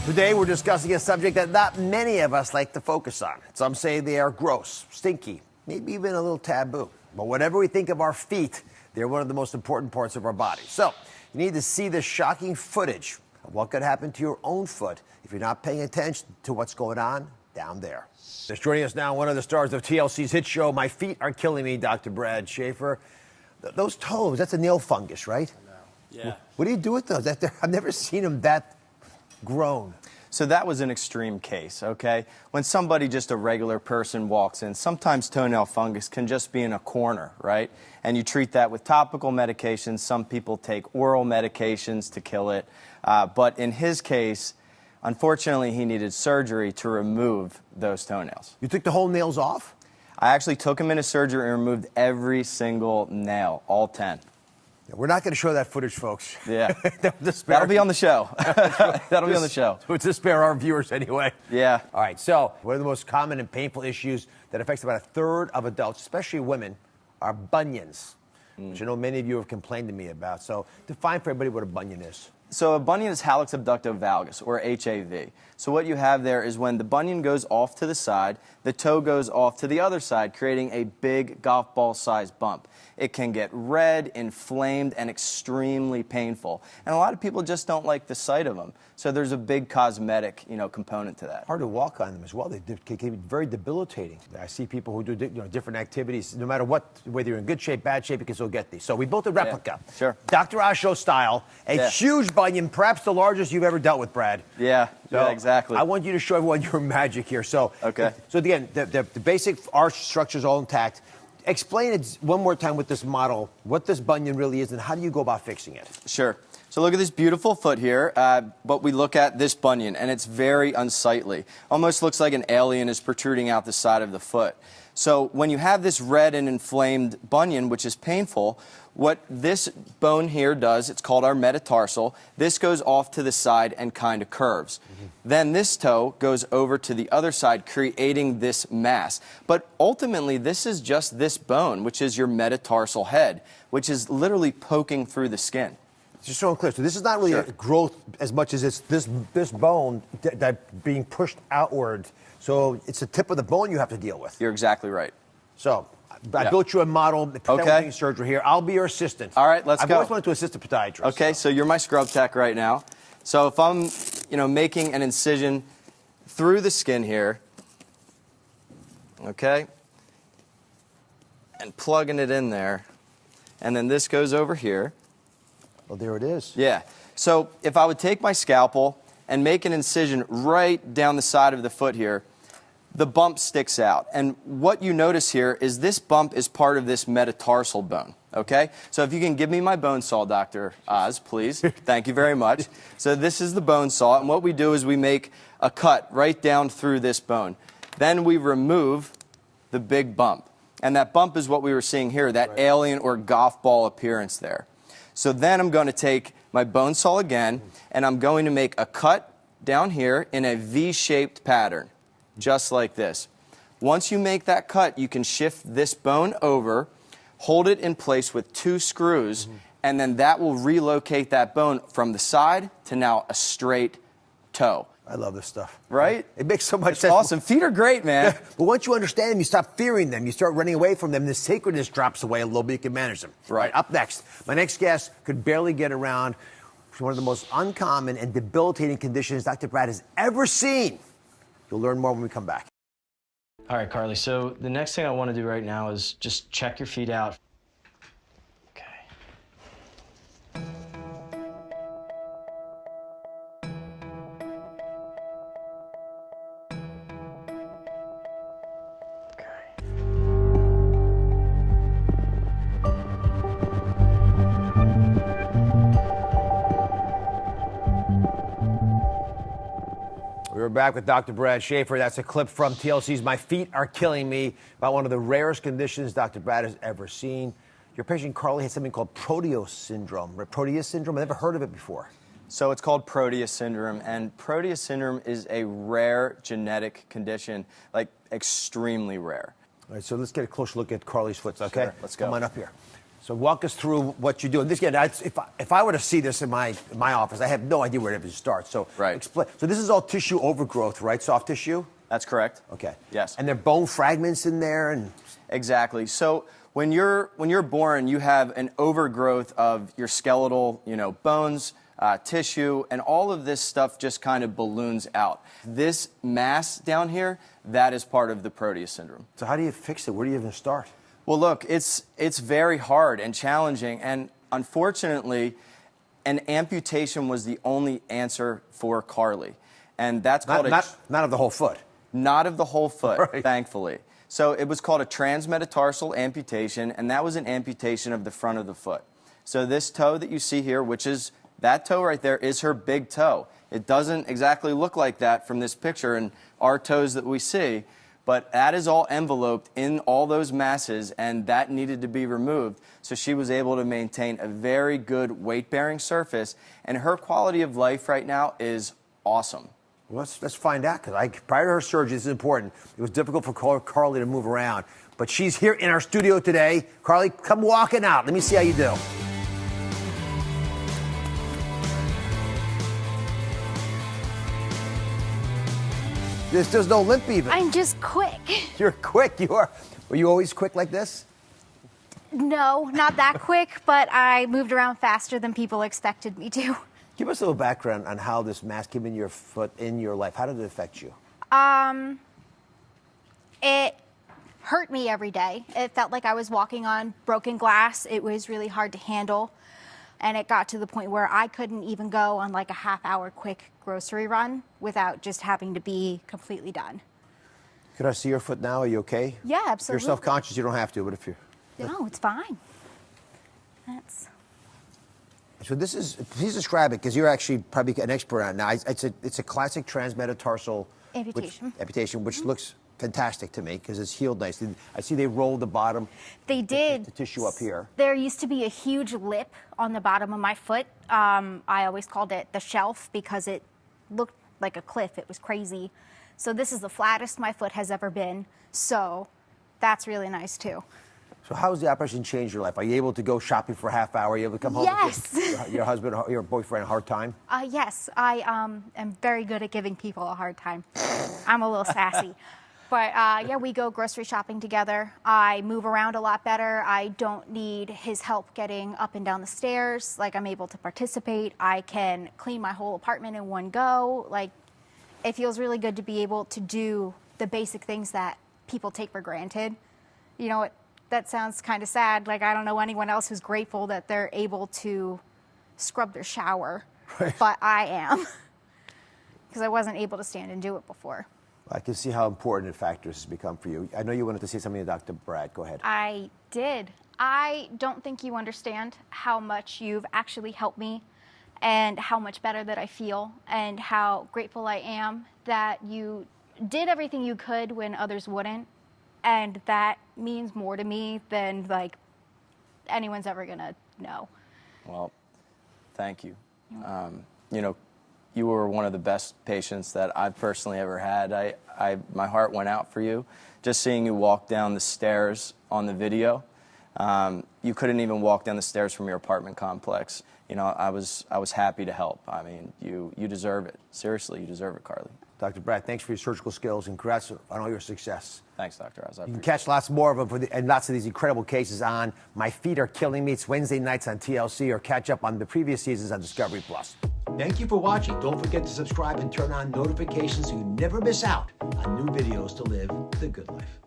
Today we're discussing a subject that not many of us like to focus on. Some say they are gross, stinky, maybe even a little taboo. But whatever we think of our feet, they're one of the most important parts of our body. So you need to see this shocking footage of what could happen to your own foot if you're not paying attention to what's going on down there. Just joining us now, one of the stars of TLC's hit show, My Feet Are Killing Me, Dr. Brad Schaeffer. Those toes, that's a nail fungus, right? Yeah. What do you do with those? I've never seen them that grown. So that was an extreme case, okay? When somebody, just a regular person, walks in, sometimes toenail fungus can just be in a corner, right? And you treat that with topical medications. Some people take oral medications to kill it. But in his case, unfortunately, he needed surgery to remove those toenails. You took the whole nails off? I actually took him into surgery and removed every single nail, all 10. We're not going to show that footage, folks. Yeah. That'll be on the show. That'll be on the show. So it's to spare our viewers anyway. Yeah. All right, so one of the most common and painful issues that affects about a third of adults, especially women, are bunions, which I know many of you have complained to me about. So define for everybody what a bunion is. So a bunion is hallux abductor valgus, or HAV. So what you have there is when the bunion goes off to the side, the toe goes off to the other side, creating a big golf ball-sized bump. It can get red, inflamed, and extremely painful. And a lot of people just don't like the sight of them. So there's a big cosmetic, component to that. Hard to walk on them as well. They can be very debilitating. I see people who do different activities. No matter what, whether you're in good shape, bad shape, you can still get these. So we built a replica. Yeah, sure. Dr. Osho style, a huge bunion, perhaps the largest you've ever dealt with, Brad. Yeah, So exactly. I want you to show everyone your magic here. So, okay. So again, the basic arch structure is all intact. Explain it one more time with this model, what this bunion really is, and how do you go about fixing it? Sure. So look at this beautiful foot here, but we look at this bunion, and it's very unsightly. Almost looks like an alien is protruding out the side of the foot. So when you have this red and inflamed bunion, which is painful, what this bone here does, it's called our metatarsal, this goes off to the side and kind of curves. Then this toe goes over to the other side, creating this mass. But ultimately, this is just this bone, which is your metatarsal head, which is literally poking through the skin. Just so I'm clear, so this is not really a growth as much as it's this bone that being pushed outward. So it's the tip of the bone you have to deal with. You're exactly right. So I built you a model. Okay. Surgery here. I'll be your assistant. All right, let's go. I've always wanted to assist a podiatrist. Okay, so you're my scrub tech right now. So if I'm, making an incision through the skin here, okay, and plugging it in there, and then this goes over here. Well, there it is. Yeah. So if I would take my scalpel and make an incision right down the side of the foot here, the bump sticks out. And what you notice here is this bump is part of this metatarsal bone, okay? So if you can give me my bone saw, Dr. Oz, please. Thank you very much. So this is the bone saw, and what we do is we make a cut right down through this bone. Then we remove the big bump. And that bump is what we were seeing here, that alien or golf ball appearance there. So then I'm going to take my bone saw again, and I'm going to make a cut down here in a V-shaped pattern. Just like this. Once you make that cut, you can shift this bone over, hold it in place with 2 screws, and then that will relocate that bone from the side to now a straight toe. I love this stuff. Right? It makes so much it's sense. Awesome. Feet are great, man. Yeah, but once you understand them, you stop fearing them. You start running away from them. The sacredness drops away a little bit. You can manage them. Right. Up next, my next guest could barely get around one of the most uncommon and debilitating conditions Dr. Brad has ever seen. You'll learn more when we come back. All right, Carly, so the next thing I want to do right now is just check your feet out. Okay. We're back with Dr. Brad Schaeffer. That's a clip from TLC's My Feet Are Killing Me, about one of the rarest conditions Dr. Brad has ever seen. Your patient Carly had something called Proteus Syndrome. Proteus Syndrome? I've never heard of it before. So it's called Proteus Syndrome, and Proteus Syndrome is a rare genetic condition, like extremely rare. All right, so let's get a closer look at Carly's foot, okay? Sure, let's go. Come on up here. So walk us through what you do. And this, again, if I were to see this in my office, I have no idea where to start. So Right. explain. So this is all tissue overgrowth, right? Soft tissue? That's correct. Okay. Yes. And there are bone fragments in there and Exactly. So when you're born, you have an overgrowth of your skeletal, bones, tissue, and all of this stuff just kind of balloons out. This mass down here, that is part of the Proteus Syndrome. so how do you fix it? Where do you even start? Well, look, it's very hard and challenging, and unfortunately, an amputation was the only answer for Carly, and that's called Not of the whole foot. not of the whole foot, Right. thankfully. So it was called a transmetatarsal amputation, and that was an amputation of the front of the foot. So this toe that you see here, which is that toe right there, is her big toe. It doesn't exactly look like that from this picture and our toes that we see, but that is all enveloped in all those masses, and that needed to be removed. So she was able to maintain a very good weight-bearing surface, and her quality of life right now is awesome. Well, let's find out, because prior to her surgery, this is important. It was difficult for Carly to move around, but she's here in our studio today. Carly, come walking out. Let me see how you do. There's no limp even. I'm just quick. You're quick. You are. Were you always quick like this? No, not that quick, but I moved around faster than people expected me to. Give us a little background on how this mass came in your foot in your life. How did it affect you? It hurt me every day. It felt like I was walking on broken glass. It was really hard to handle. And it got to the point where I couldn't even go on like a half-hour quick grocery run without just having to be completely done. Could I see your foot now? Are you okay? Yeah, If you're absolutely. self-conscious, you don't have to, but if you're... No, it's fine. That's... So this is, please describe it, because you're actually probably an expert on it. Now, it's a classic transmetatarsal Amputation. which looks fantastic to me, because it's healed nicely. I see they rolled the bottom. They did. The tissue up here. There used to be a huge lip on the bottom of my foot. I always called it the shelf because it looked like a cliff. It was crazy. So this is the flattest my foot has ever been. So that's really nice too. So how has the operation changed your life? Are you able to go shopping for a half hour? Are you able to come home Yes. and give your husband, your boyfriend a hard time? Yes, I am very good at giving people a hard time. I'm a little sassy. But yeah, we go grocery shopping together. I move around a lot better. I don't need his help getting up and down the stairs. Like, I'm able to participate. I can clean my whole apartment in one go. Like, it feels really good to be able to do the basic things that people take for granted. You know, that sounds kind of sad. Like, I don't know anyone else who's grateful that they're able to scrub their shower, Right. but I am, because I wasn't able to stand and do it before. I can see how important a factor this has become for you. I know you wanted to say something to Dr. Brad. Go ahead. I did. I don't think you understand how much you've actually helped me and how much better that I feel and how grateful I am that you did everything you could when others wouldn't. And that means more to me than like anyone's ever gonna know. Well, thank you. You were one of the best patients that I've personally ever had. My heart went out for you. Just seeing you walk down the stairs on the video, you couldn't even walk down the stairs from your apartment complex. I was happy to help. I mean, you deserve it. Seriously, you deserve it, Carly. Dr. Brad, thanks for your surgical skills and congrats on all your success. Thanks, Dr. Oz. You can catch lots more of them and lots of these incredible cases on My Feet Are Killing Me. It's Wednesday nights on TLC, or catch up on the previous seasons on Discovery Plus. Thank you for watching. Don't forget to subscribe and turn on notifications so you never miss out on new videos to live the good life.